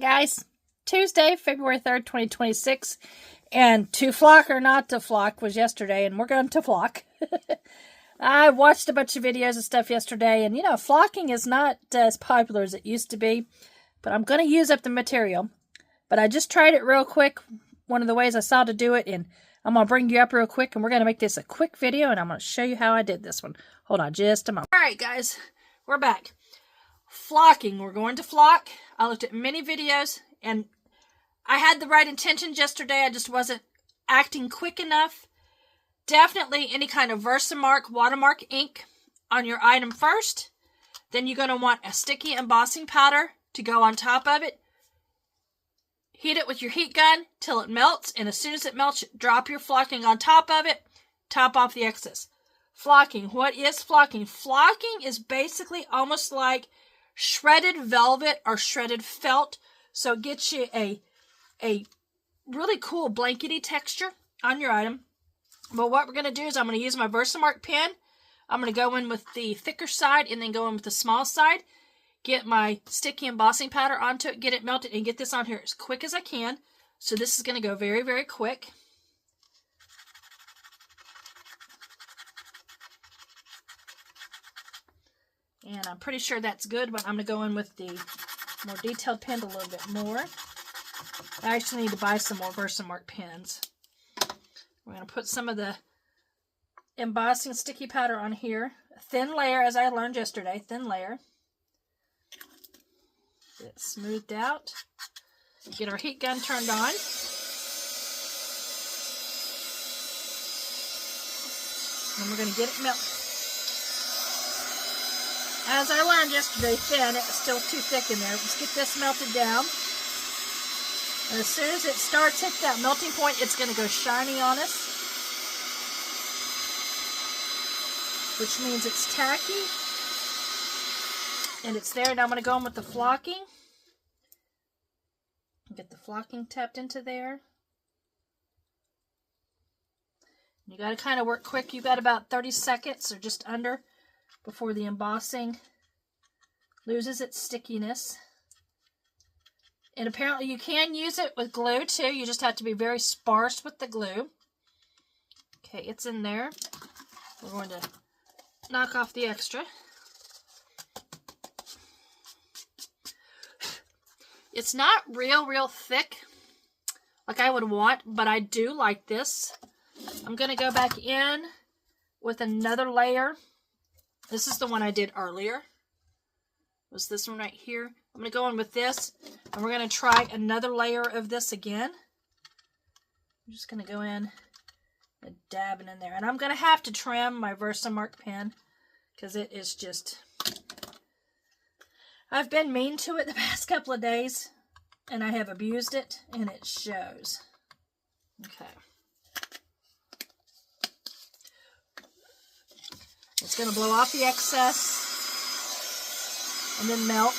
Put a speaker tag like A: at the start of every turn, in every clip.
A: guys, Tuesday, February 3rd, 2026, and to flock or not to flock was yesterday, and we're going to flock. I watched a bunch of videos and stuff yesterday, and flocking is not as popular as it used to be, but I'm going to use up the material. But I just tried it real quick, one of the ways I saw to do it, and I'm going to bring you up real quick, and we're going to make this a quick video, and I'm going to show you how I did this one. Hold on just a moment. Alright guys, we're back. Flocking. We're going to flock. I looked at many videos, and I had the right intentions yesterday. I just wasn't acting quick enough. Definitely any kind of Versamark watermark ink on your item first. Then you're going to want a sticky embossing powder to go on top of it. Heat it with your heat gun till it melts, and as soon as it melts, drop your flocking on top of it. Top off the excess. Flocking. What is flocking? Flocking is basically almost like shredded velvet or shredded felt, so it gets you a really cool blankety texture on your item. But what we're going to do is I'm going to use my Versamark pen. I'm going to go in with the thicker side and then go in with the small side. Get my sticky embossing powder onto it, get it melted, and get this on here as quick as I can. So this is going to go very, very quick. And I'm pretty sure that's good, but I'm going to go in with the more detailed pen a little bit more. I actually need to buy some more Versamark pens. We're going to put some of the embossing sticky powder on here. A thin layer, as I learned yesterday, thin layer. Get it smoothed out. Get our heat gun turned on. And we're going to get it melted. As I learned yesterday, thin, it was still too thick in there. Let's get this melted down. And as soon as it starts hit that melting point, it's going to go shiny on us. Which means it's tacky. And it's there. And I'm going to go in with the flocking. Get the flocking tapped into there. You got to kind of work quick. You've got about 30 seconds or just under before the embossing loses its stickiness. And apparently you can use it with glue too. You just have to be very sparse with the glue. Okay, it's in there. We're going to knock off the extra. It's not real thick like I would want, but I do like this. I'm going to go back in with another layer. This is the one I did earlier. Was this one right here. I'm going to go in with this, and we're going to try another layer of this again. I'm just going to go in and dab it in there. And I'm going to have to trim my Versamark pen because it is just... I've been mean to it the past couple of days, and I have abused it, and it shows. Okay. It's going to blow off the excess and then melt.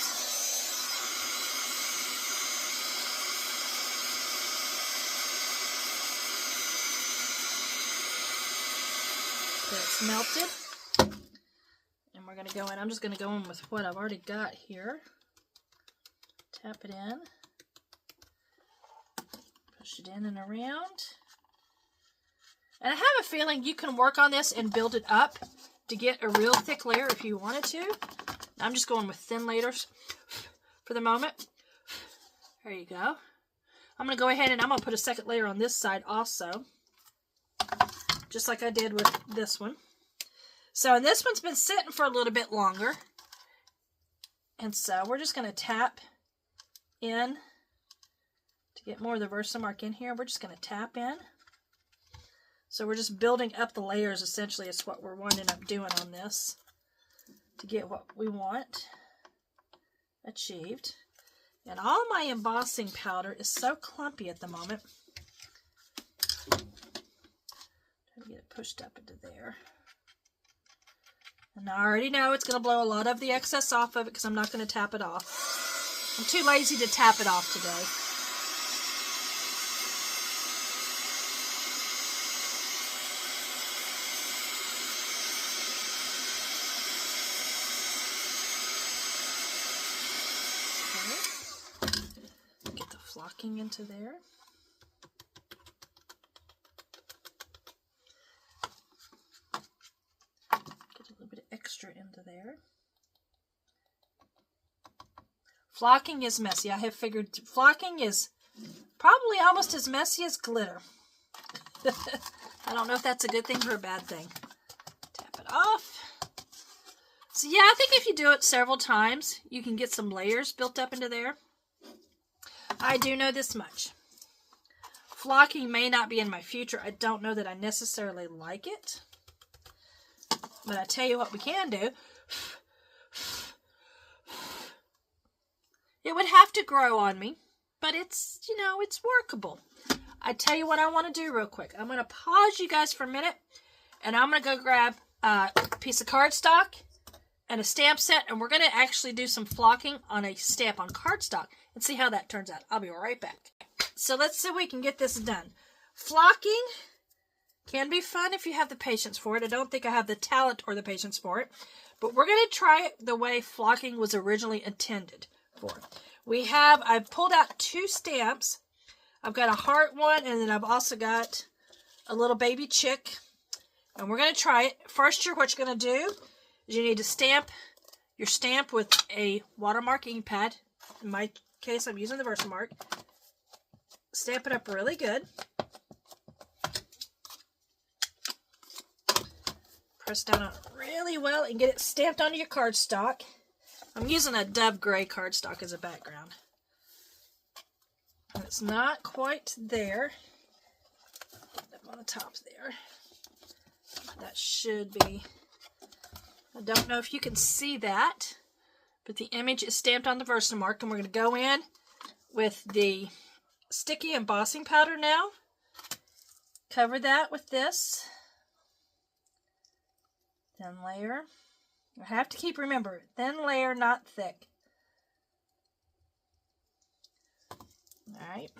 A: So it's melted. And we're going to go in. I'm just going to go in with what I've already got here. Tap it in. Push it in and around. And I have a feeling you can work on this and build it up to get a real thick layer if you wanted to. I'm just going with thin layers for the moment. There you go. I'm going to go ahead and I'm going to put a second layer on this side also. Just like I did with this one. So, and this one's been sitting for a little bit longer. And so we're just going to tap in to get more of the Versamark in here. We're just going to tap in. So we're just building up the layers, essentially, is what we're winding up doing on this to get what we want achieved. And all my embossing powder is so clumpy at the moment. Try to get it pushed up into there. And I already know it's going to blow a lot of the excess off of it because I'm not going to tap it off. I'm too lazy to tap it off today. flocking into there. Get a little bit of extra into there. Flocking is messy. I have figured flocking is probably almost as messy as glitter. I don't know if that's a good thing or a bad thing. Tap it off. So yeah, I think if you do it several times, you can get some layers built up into there. I do know this much. Flocking may not be in my future. I don't know that I necessarily like it. But I tell you what we can do. It would have to grow on me, but it's, you know, it's workable. I tell you what I want to do real quick. I'm going to pause you guys for a minute, and I'm going to go grab a piece of cardstock and a stamp set, and we're going to actually do some flocking on a stamp on cardstock and see how that turns out. I'll be right back. So let's see if we can get this done. Flocking can be fun if you have the patience for it. I don't think I have the talent or the patience for it, but we're going to try it the way flocking was originally intended for. I've pulled out 2 stamps. I've got a heart one, and then I've also got a little baby chick, and we're going to try it. First, what you're going to do is you need to stamp your stamp with a watermark ink pad. In my case, I'm using the Versamark. Stamp it up really good. Press down on it really well and get it stamped onto your cardstock. I'm using a Dove Gray cardstock as a background. And it's not quite there. Up on the top there. That should be. I don't know if you can see that, but the image is stamped on the Versamark, and we're going to go in with the sticky embossing powder now. Cover that with this. Thin layer. I have to keep remember, thin layer, not thick. Alright.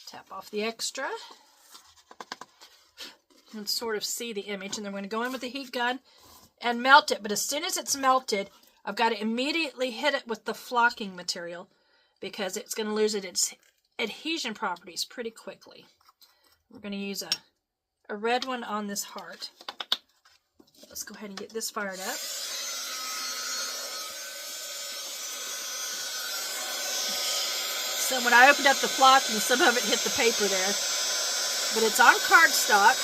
A: Tap off the extra. You can sort of see the image, and then we're going to go in with the heat gun and melt it. But as soon as it's melted, I've got to immediately hit it with the flocking material because it's going to lose its adhesion properties pretty quickly. We're going to use a red one on this heart. Let's go ahead and get this fired up. So when I opened up the flocking, some of it hit the paper there. But it's on cardstock.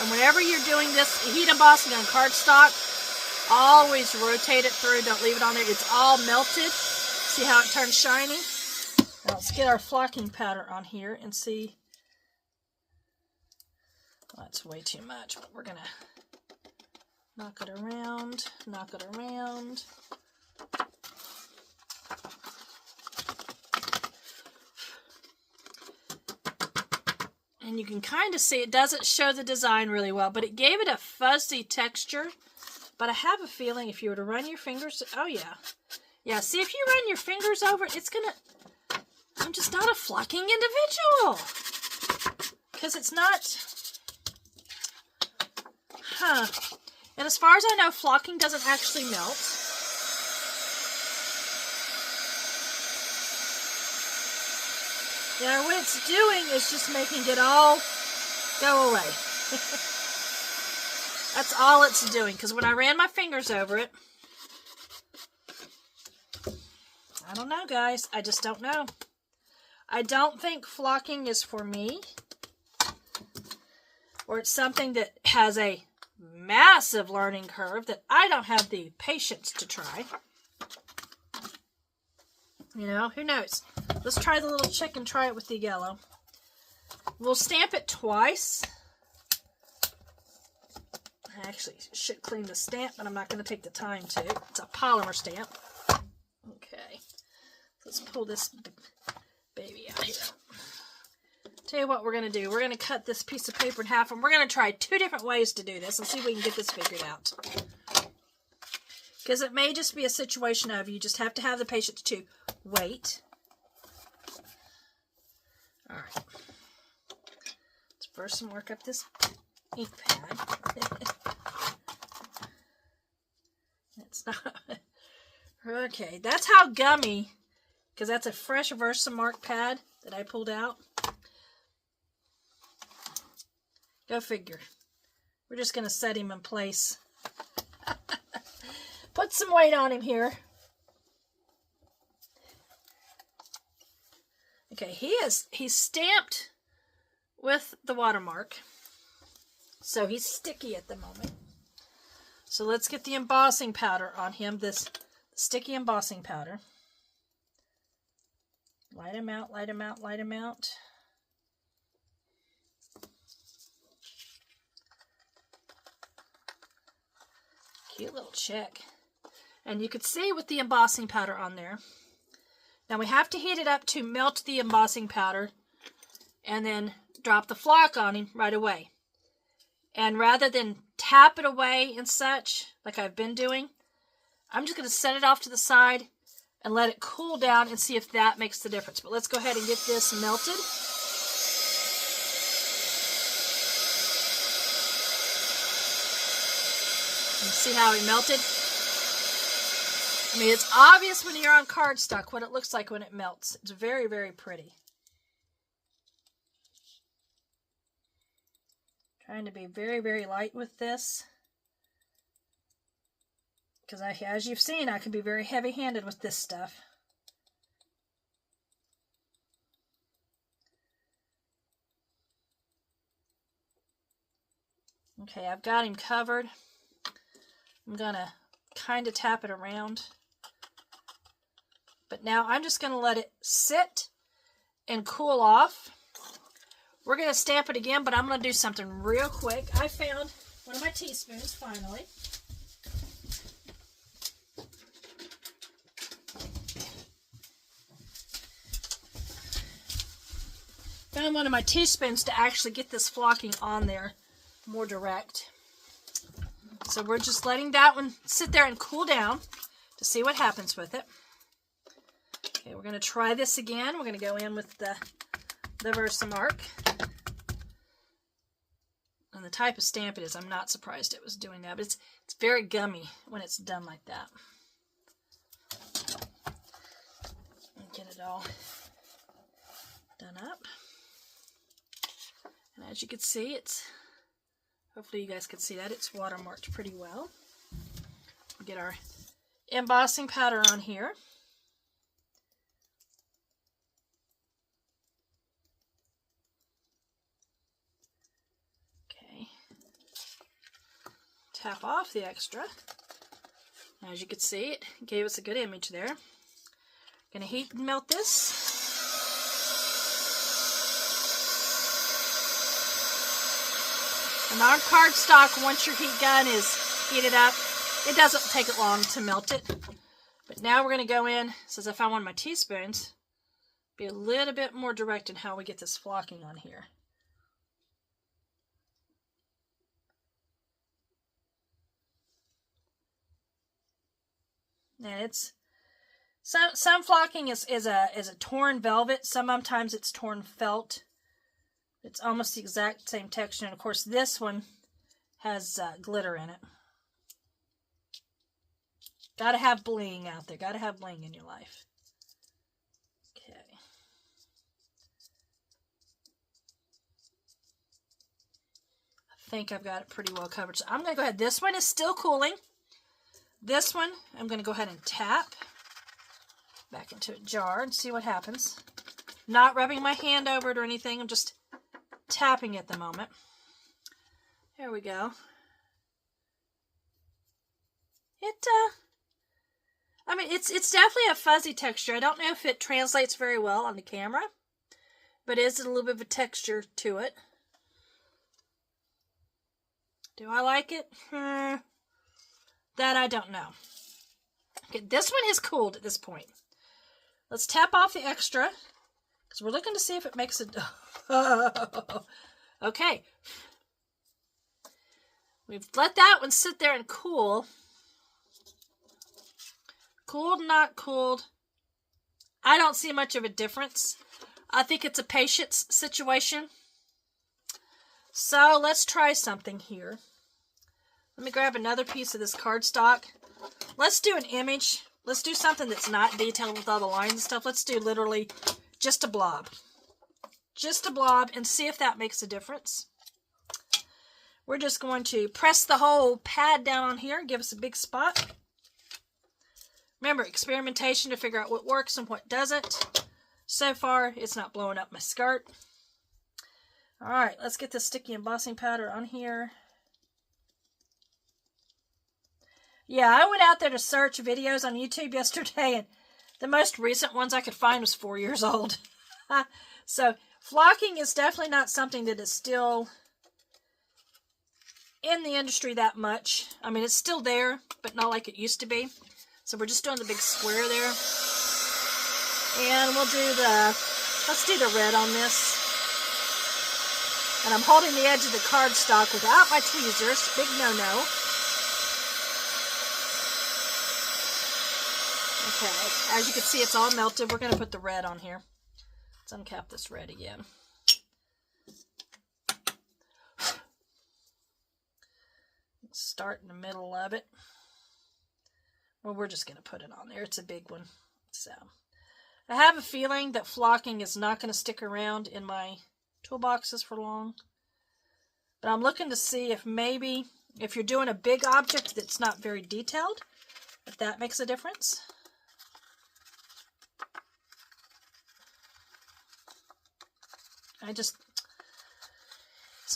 A: And whenever you're doing this heat embossing on cardstock, always rotate it through. Don't leave it on there. It's all melted. See how it turns shiny? Now let's get our flocking powder on here and see. Well, that's way too much, but we're going to knock it around, knock it around. And you can kind of see it doesn't show the design really well, but it gave it a fuzzy texture. But I have a feeling if you were to run your fingers, oh yeah. Yeah, see if you run your fingers over it, it's going to, I'm just not a flocking individual. Because it's not, And as far as I know, flocking doesn't actually melt. Yeah, what it's doing is just making it all go away. That's all it's doing, because when I ran my fingers over it, I don't know, guys. I just don't know. I don't think flocking is for me. Or it's something that has a massive learning curve that I don't have the patience to try. You know, who knows? Let's try the little chick and try it with the yellow. We'll stamp it twice. I actually should clean the stamp, but I'm not going to take the time to. It's a polymer stamp. Okay. Let's pull this baby out here. Tell you what we're going to do. We're going to cut this piece of paper in half, and we're going to try 2 different ways to do this and see if we can get this figured out. Because it may just be a situation of you just have to have the patience to wait. Alright. Let's first work up this ink pad. It's not. Okay, that's how gummy, because that's a fresh Versamark pad that I pulled out. Go figure. We're just going to set him in place. Put some weight on him here. Okay, he's stamped with the watermark. So he's sticky at the moment. So let's get the embossing powder on him, this sticky embossing powder. Light him out, light him out, light him out. Cute little chick. And you could see with the embossing powder on there. Now we have to heat it up to melt the embossing powder and then drop the flock on him right away. And rather than tap it away and such, like I've been doing, I'm just going to set it off to the side and let it cool down and see if that makes the difference. But let's go ahead and get this melted. And see how it melted? I mean, it's obvious when you're on cardstock what it looks like when it melts. It's very, very pretty. Trying to be very, very light with this. Because as you've seen, I can be very heavy-handed with this stuff. Okay, I've got him covered. I'm going to kind of tap it around. But now I'm just going to let it sit and cool off. We're going to stamp it again, but I'm going to do something real quick. I found one of my teaspoons, finally. Found one of my teaspoons to actually get this flocking on there more direct. So we're just letting that one sit there and cool down to see what happens with it. Okay, we're going to try this again. We're going to go in with the Versamark. And the type of stamp it is, I'm not surprised it was doing that. But it's very gummy when it's done like that. And get it all done up. And as you can see, hopefully you guys can see that, it's watermarked pretty well. We'll get our embossing powder on here. Okay. Tap off the extra. As you can see, it gave us a good image there. Gonna heat and melt this. And on cardstock, once your heat gun is heated up, it doesn't take it long to melt it. But now we're going to go in, since I found one of my teaspoons, be a little bit more direct in how we get this flocking on here. And it's some flocking is a torn velvet. Sometimes it's torn felt. It's almost the exact same texture. And of course, this one has glitter in it. Gotta have bling out there. Gotta have bling in your life. Okay. I think I've got it pretty well covered. So I'm going to go ahead. This one is still cooling. This one, I'm going to go ahead and tap back into a jar and see what happens. Not rubbing my hand over it or anything. I'm just tapping at the moment. There we go. I mean, it's definitely a fuzzy texture. I don't know if it translates very well on the camera, but it is a little bit of a texture to it. Do I like it? That I don't know. Okay, this one is cooled at this point. Let's tap off the extra, because we're looking to see if it makes it... Okay. We've let that one sit there and cool. Cooled, not cooled. I don't see much of a difference. I think it's a patience situation. So let's try something here. Let me grab another piece of this cardstock. let's do an image. Let's do something that's not detailed with all the lines and stuff. Let's do literally just a blob. Just a blob, and see if that makes a difference. We're just going to press the whole pad down on here and give us a big spot. Remember, experimentation to figure out what works and what doesn't. So far, it's not blowing up my skirt. Alright, let's get this sticky embossing powder on here. Yeah, I went out there to search videos on YouTube yesterday, and the most recent ones I could find was 4 years old. So, flocking is definitely not something that is still in the industry that much. I mean, it's still there, but not like it used to be. So we're just doing the big square there. And we'll do let's do the red on this. And I'm holding the edge of the cardstock without my tweezers. Big no-no. Okay, as you can see, it's all melted. We're going to put the red on here. Let's uncap this red again. Start in the middle of it. Well, we're just going to put it on there. It's a big one. So, I have a feeling that flocking is not going to stick around in my toolboxes for long. But I'm looking to see if maybe, if you're doing a big object that's not very detailed, if that makes a difference. It's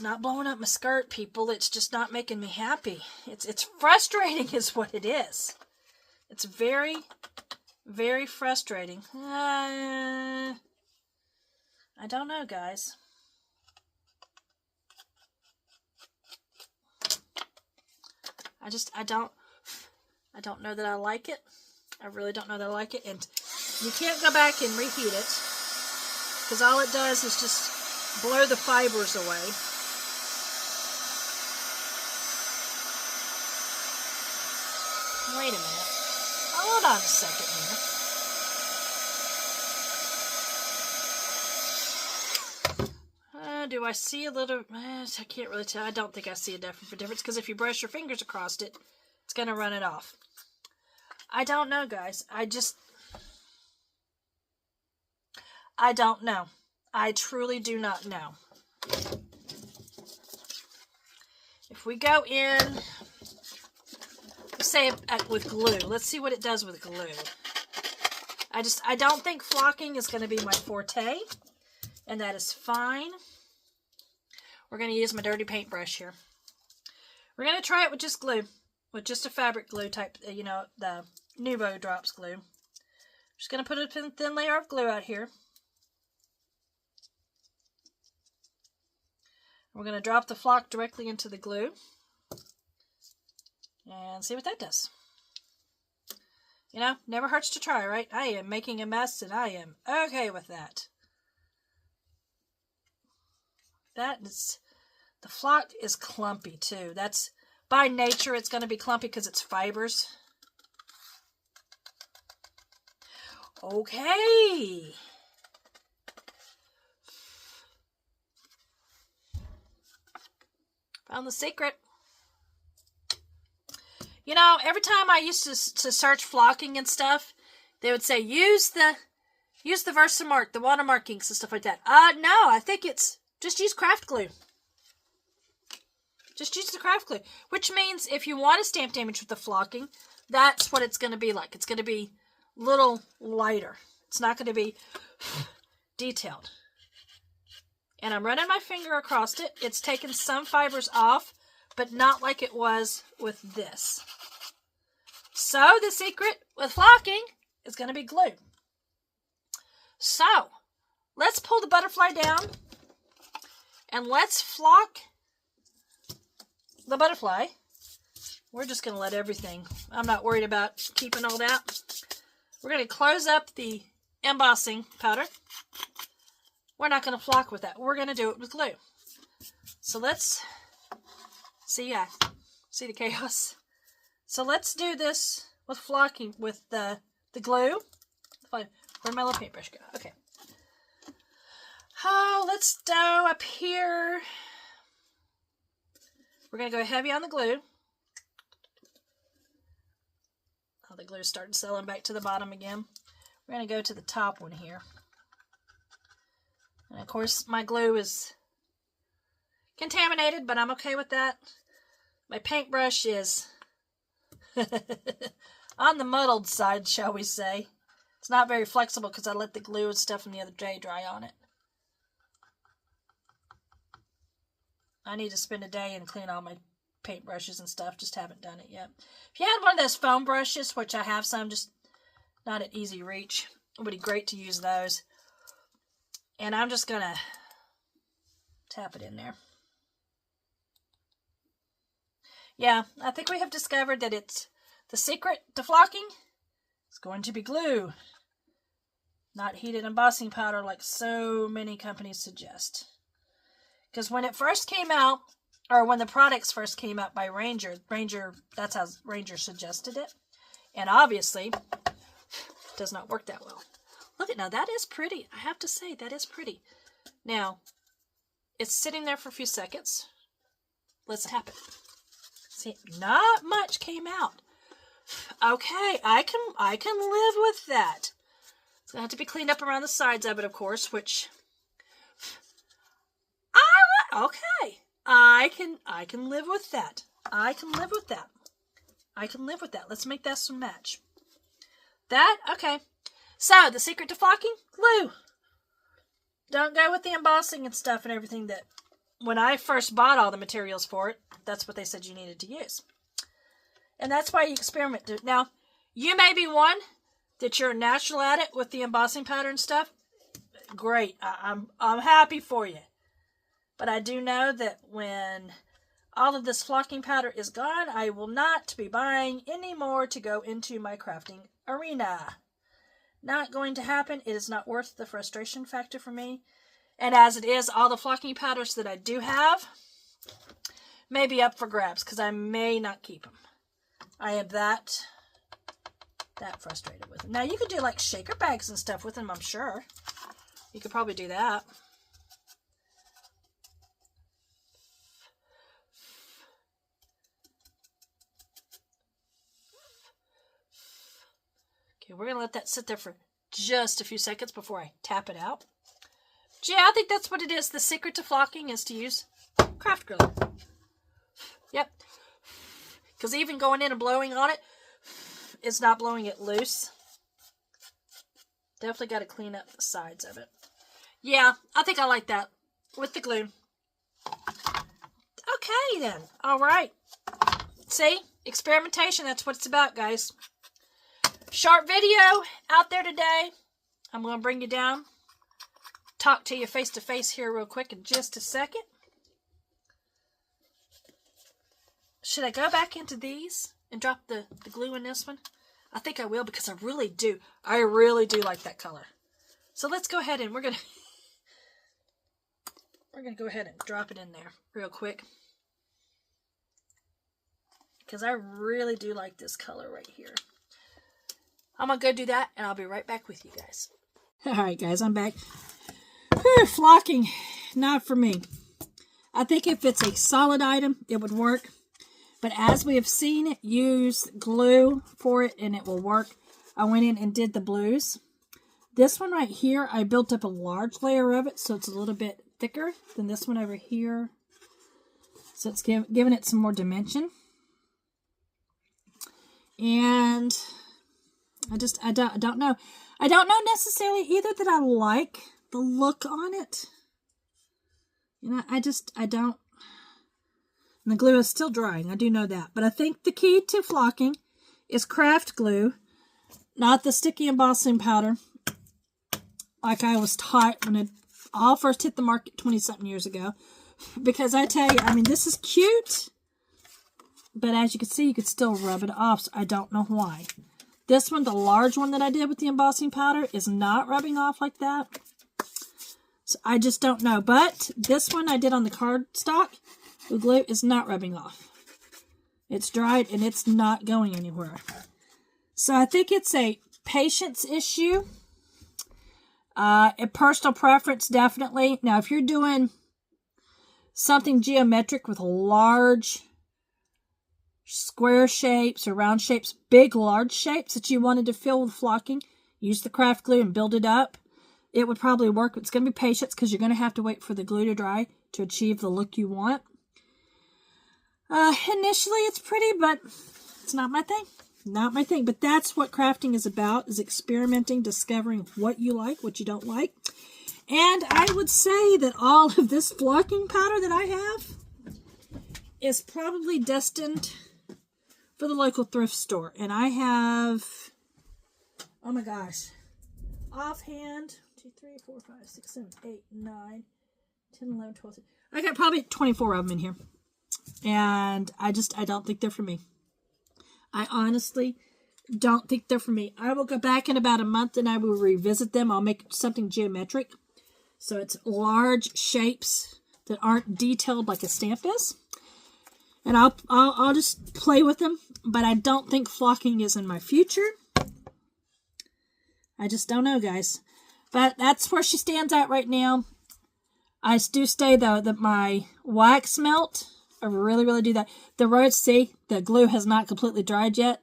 A: not blowing up my skirt, people. It's just not making me happy. It's frustrating is what it is. It's very, very frustrating. I don't know, guys. I don't know that I like it. I really don't know that I like it. And you can't go back and reheat it, because all it does is just blow the fibers away. Wait a minute. Hold on a second here. Do I see a little... I can't really tell. I don't think I see a difference, because if you brush your fingers across it, it's going to run it off. I don't know, guys. I don't know. I truly do not know. If we go in, say with glue, let's see what it does with glue. I don't think flocking is going to be my forte, and that is fine. We're going to use my dirty paintbrush here. We're going to try it with just glue, with just a fabric glue type, you know, the Nuvo Drops glue. Just going to put a thin layer of glue out here. We're going to drop the flock directly into the glue and see what that does. You know, never hurts to try, right? I am making a mess, and I am okay with that. The flock is clumpy too. That's by nature, it's going to be clumpy because it's fibers. Okay. Found the secret. You know, every time I used to search flocking and stuff, they would say, use the Versamark, the watermark inks and stuff like that. No, I think it's just use craft glue. Just use the craft glue. Which means if you want a stamped image with the flocking, that's what it's going to be like. It's going to be a little lighter. It's not going to be detailed. And I'm running my finger across it. It's taken some fibers off, but not like it was with this. So the secret with flocking is going to be glue. So let's pull the butterfly down and let's flock the butterfly. We're just going to let everything. I'm not worried about keeping all that. We're going to close up the embossing powder. We're not going to flock with that. We're going to do it with glue. So let's see the chaos. So let's do this with flocking with the glue. Where'd my little paintbrush go? Okay. Oh, let's do up here. We're going to go heavy on the glue. the glue started settling back to the bottom again. We're going to go to the top one here. And of course, my glue is contaminated, but I'm okay with that. My paintbrush is on the muddled side, shall we say. It's not very flexible because I let the glue and stuff from the other day dry on it. I need to spend a day and clean all my paintbrushes and stuff. Just haven't done it yet. If you had one of those foam brushes, which I have some, just not at easy reach, it would be great to use those. And I'm just going to tap it in there. Yeah, I think we have discovered that it's the secret to flocking is going to be glue, not heated embossing powder like so many companies suggest. Because when it first came out, or when the products first came out by Ranger, that's how Ranger suggested it. And obviously, it does not work that well. Look at now, that is pretty. I have to say, that is pretty. Now, it's sitting there for a few seconds. Let's tap it. See, not much came out. Okay, I can live with that. It's gonna have to be cleaned up around the sides of it, of course, which okay. I can live with that. I can live with that. I can live with that. Let's make that some match. That, okay. So, the secret to flocking? Glue. Don't go with the embossing and stuff and everything that, when I first bought all the materials for it, that's what they said you needed to use. And that's why you experiment. Now, you may be one that you're natural at it with the embossing powder and stuff. Great. I'm happy for you. But I do know that when all of this flocking powder is gone, I will not be buying any more to go into my crafting arena. Not going to happen. It is not worth the frustration factor for me. And as it is, all the flocking powders that I do have may be up for grabs because I may not keep them. I am that frustrated with them. Now, you could do like shaker bags and stuff with them, I'm sure. You could probably do that. Okay, we're going to let that sit there for just a few seconds before I tap it out. Yeah, I think that's what it is. The secret to flocking is to use craft glue. Yep. Because even going in and blowing on it, it's not blowing it loose. Definitely got to clean up the sides of it. Yeah, I think I like that with the glue. Okay, then. All right. See? Experimentation. That's what it's about, guys. Short video out there today. I'm going to bring you down. Talk to you face to face here real quick in just a second. Should I go back into these and drop the glue in this one? I think I will because I really do like that color. So let's go ahead and we're gonna go ahead and drop it in there real quick. Because I really do like this color right here. I'm gonna go do that and I'll be right back with you guys. Alright guys, I'm back. Whew, flocking, not for me. I think if it's a solid item, it would work. But as we have seen it, use glue for it and it will work. I went in and did the blues. This one right here, I built up a large layer of it, so it's a little bit thicker than this one over here. So it's giving it some more dimension. And I don't know. I don't know necessarily either that I like the look on it. You know, I don't. And the glue is still drying. I do know that. But I think the key to flocking is craft glue, not the sticky embossing powder, like I was taught when it all first hit the market 20-something years ago. Because I tell you, I mean, this is cute, but as you can see, you could still rub it off. So I don't know why. This one, the large one that I did with the embossing powder, is not rubbing off like that. So I just don't know. But this one I did on the cardstock, the glue is not rubbing off. It's dried and it's not going anywhere. So I think it's a patience issue. A personal preference, definitely. Now, if you're doing something geometric with large square shapes or round shapes, big, large shapes that you wanted to fill with flocking, use the craft glue and build it up. It would probably work. It's going to be patience because you're going to have to wait for the glue to dry to achieve the look you want. Initially, it's pretty, but it's not my thing. Not my thing. But that's what crafting is about, is experimenting, discovering what you like, what you don't like. And I would say that all of this flocking powder that I have is probably destined for the local thrift store. And I have, oh my gosh, offhand, 2, 3, 4, 5, 6, 7, 8, 9, 10, 11, 12, 13. I got probably 24 of them in here. And I don't think they're for me. I honestly don't think they're for me. I will go back in about a month and I will revisit them. I'll make something geometric. So it's large shapes that aren't detailed like a stamp is. And I'll just play with them. But I don't think flocking is in my future. I just don't know, guys. But that's where she stands at right now. I do say, though, that my wax melt, I really, really do that. The rose, see, the glue has not completely dried yet.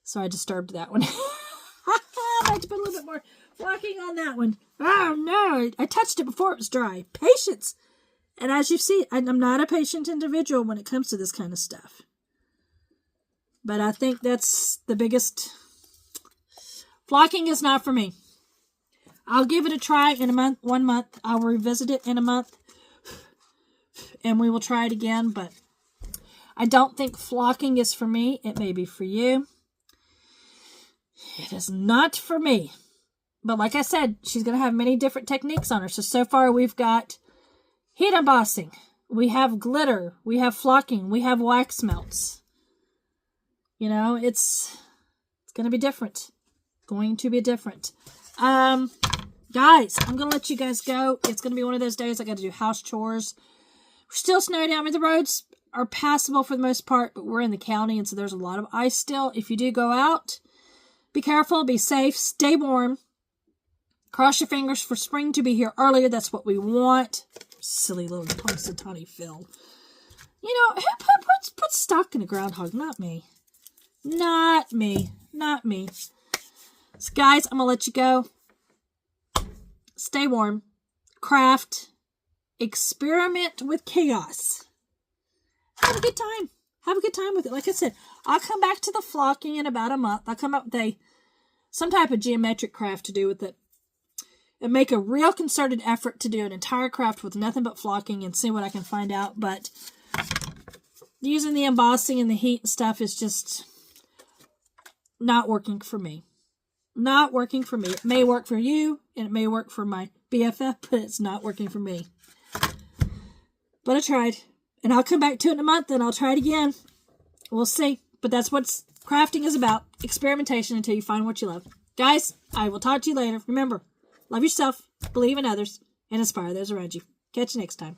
A: So I disturbed that one. I had to put a little bit more flocking on that one. Oh, no. I touched it before it was dry. Patience. And as you see, I'm not a patient individual when it comes to this kind of stuff. But I think that's the biggest. Flocking is not for me. I'll give it a try in a month, 1 month. I'll revisit it in a month. And we will try it again. But I don't think flocking is for me. It may be for you. It is not for me. But like I said, she's going to have many different techniques on her. So far we've got heat embossing. We have glitter. We have flocking. We have wax melts. You know, it's going to be different. Going to be different. Guys, I'm going to let you guys go. It's going to be one of those days I got to do house chores. We're still snowed down. I mean, the roads are passable for the most part, but we're in the county, and so there's a lot of ice still. If you do go out, be careful, be safe, stay warm. Cross your fingers for spring to be here earlier. That's what we want. Silly little Punxsutawney Phil. You know, who puts stock in a groundhog? Not me. Not me. Not me. So guys, I'm going to let you go. Stay warm. Craft. Experiment with chaos. Have a good time. Have a good time with it. Like I said, I'll come back to the flocking in about a month. I'll come up with some type of geometric craft to do with it. And make a real concerted effort to do an entire craft with nothing but flocking and see what I can find out. But using the embossing and the heat and stuff is just not working for me. Not working for me. It may work for you and it may work for my BFF, but it's not working for me. But I tried. And I'll come back to it in a month and I'll try it again. We'll see. But that's what crafting is about. Experimentation until you find what you love. Guys, I will talk to you later. Remember, love yourself, believe in others, and inspire those around you. Catch you next time.